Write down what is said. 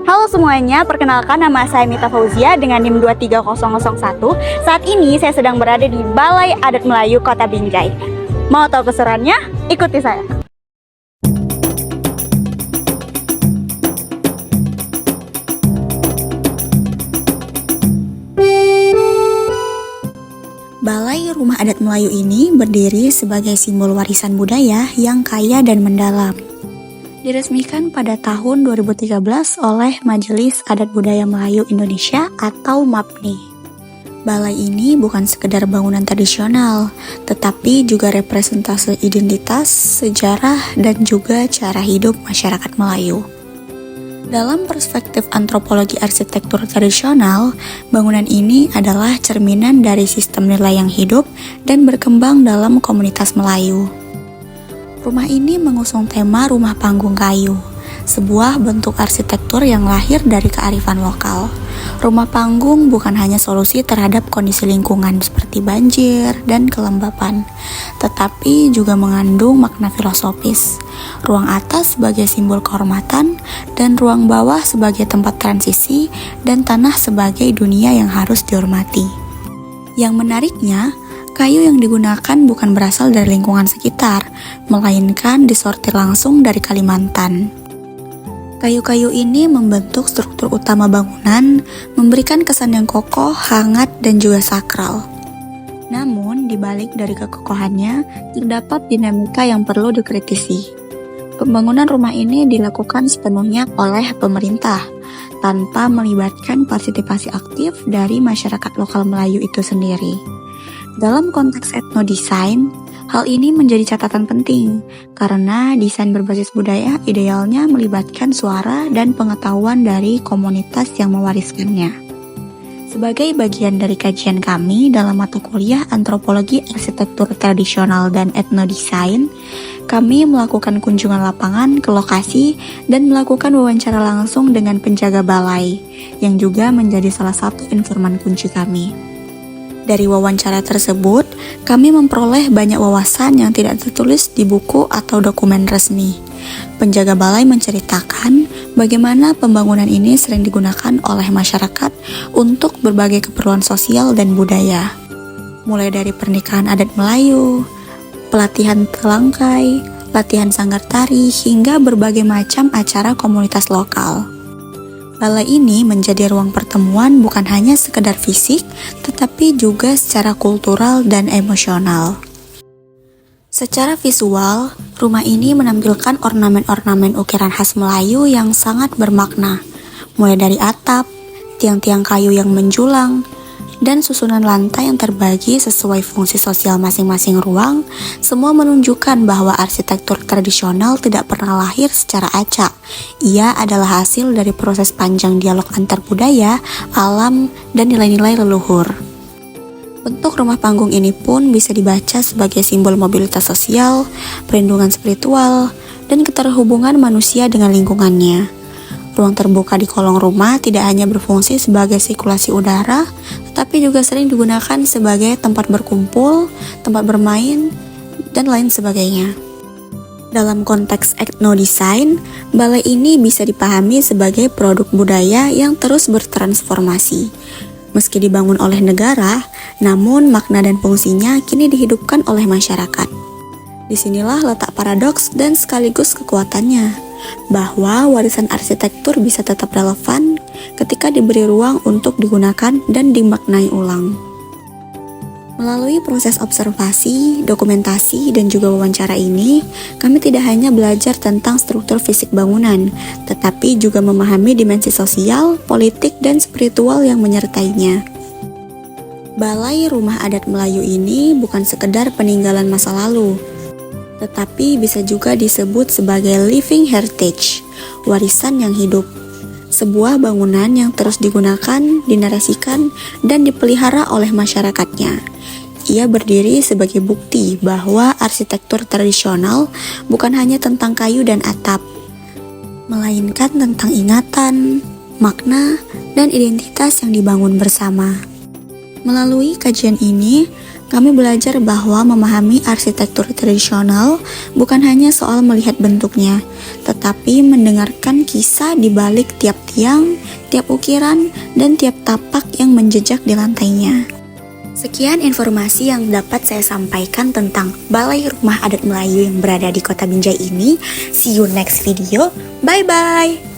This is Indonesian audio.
Halo semuanya, perkenalkan nama saya Mita Fauzia dengan NIM 23001. Saat ini saya sedang berada di Balai Adat Melayu Kota Binjai. Mau tahu keseruannya? Ikuti saya. Balai Rumah Adat Melayu ini berdiri sebagai simbol warisan budaya yang kaya dan mendalam. Diresmikan pada tahun 2013 oleh Majelis Adat Budaya Melayu Indonesia atau MAPNI. Balai ini bukan sekedar bangunan tradisional, tetapi juga representasi identitas, sejarah, dan juga cara hidup masyarakat Melayu. Dalam perspektif antropologi arsitektur tradisional, bangunan ini adalah cerminan dari sistem nilai yang hidup dan berkembang dalam komunitas Melayu. Rumah ini mengusung tema rumah panggung kayu, sebuah bentuk arsitektur yang lahir dari kearifan lokal. Rumah panggung bukan hanya solusi terhadap kondisi lingkungan seperti banjir dan kelembapan, tetapi juga mengandung makna filosofis. Ruang atas sebagai simbol kehormatan, dan ruang bawah sebagai tempat transisi, dan tanah sebagai dunia yang harus dihormati. Yang menariknya, kayu yang digunakan bukan berasal dari lingkungan sekitar, melainkan disortir langsung dari Kalimantan. Kayu-kayu ini membentuk struktur utama bangunan, memberikan kesan yang kokoh, hangat, dan juga sakral. Namun, di balik dari kekokohannya, terdapat dinamika yang perlu dikritisi. Pembangunan rumah ini dilakukan sepenuhnya oleh pemerintah, tanpa melibatkan partisipasi aktif dari masyarakat lokal Melayu itu sendiri. Dalam konteks etnodesain, hal ini menjadi catatan penting karena desain berbasis budaya idealnya melibatkan suara dan pengetahuan dari komunitas yang mewariskannya. Sebagai bagian dari kajian kami dalam mata kuliah Antropologi Arsitektur Tradisional dan Etnodesain, kami melakukan kunjungan lapangan ke lokasi dan melakukan wawancara langsung dengan penjaga balai, yang juga menjadi salah satu informan kunci kami. Dari wawancara tersebut, kami memperoleh banyak wawasan yang tidak tertulis di buku atau dokumen resmi. Penjaga balai menceritakan bagaimana pembangunan ini sering digunakan oleh masyarakat untuk berbagai keperluan sosial dan budaya. Mulai dari pernikahan adat Melayu, pelatihan telangkai, latihan sanggar tari, hingga berbagai macam acara komunitas lokal. Balai ini menjadi ruang pertemuan bukan hanya sekedar fisik, tetapi juga secara kultural dan emosional. Secara visual, rumah ini menampilkan ornamen-ornamen ukiran khas Melayu yang sangat bermakna, mulai dari atap, tiang-tiang kayu yang menjulang, dan susunan lantai yang terbagi sesuai fungsi sosial masing-masing ruang, semua menunjukkan bahwa arsitektur tradisional tidak pernah lahir secara acak. Ia adalah hasil dari proses panjang dialog antar budaya, alam, dan nilai-nilai leluhur. Bentuk rumah panggung ini pun bisa dibaca sebagai simbol mobilitas sosial, perlindungan spiritual, dan keterhubungan manusia dengan lingkungannya. Ruang terbuka di kolong rumah tidak hanya berfungsi sebagai sirkulasi udara, tetapi juga sering digunakan sebagai tempat berkumpul, tempat bermain, dan lain sebagainya. Dalam konteks etnodesain, balai ini bisa dipahami sebagai produk budaya yang terus bertransformasi. Meski dibangun oleh negara, namun makna dan fungsinya kini dihidupkan oleh masyarakat. Disinilah letak paradoks dan sekaligus kekuatannya, bahwa warisan arsitektur bisa tetap relevan ketika diberi ruang untuk digunakan dan dimaknai ulang. Melalui proses observasi, dokumentasi, dan juga wawancara ini, kami tidak hanya belajar tentang struktur fisik bangunan, tetapi juga memahami dimensi sosial, politik, dan spiritual yang menyertainya. Balai Rumah Adat Melayu ini bukan sekedar peninggalan masa lalu, tetapi bisa juga disebut sebagai living heritage, warisan yang hidup. Sebuah bangunan yang terus digunakan, dinarasikan, dan dipelihara oleh masyarakatnya. Ia berdiri sebagai bukti bahwa arsitektur tradisional bukan hanya tentang kayu dan atap, melainkan tentang ingatan, makna, dan identitas yang dibangun bersama. Melalui kajian ini, Kami belajar bahwa memahami arsitektur tradisional bukan hanya soal melihat bentuknya, tetapi mendengarkan kisah di balik tiap tiang, tiap ukiran, dan tiap tapak yang menjejak di lantainya. Sekian informasi yang dapat saya sampaikan tentang Balai Rumah Adat Melayu yang berada di Kota Binjai ini. See you next video. Bye-bye!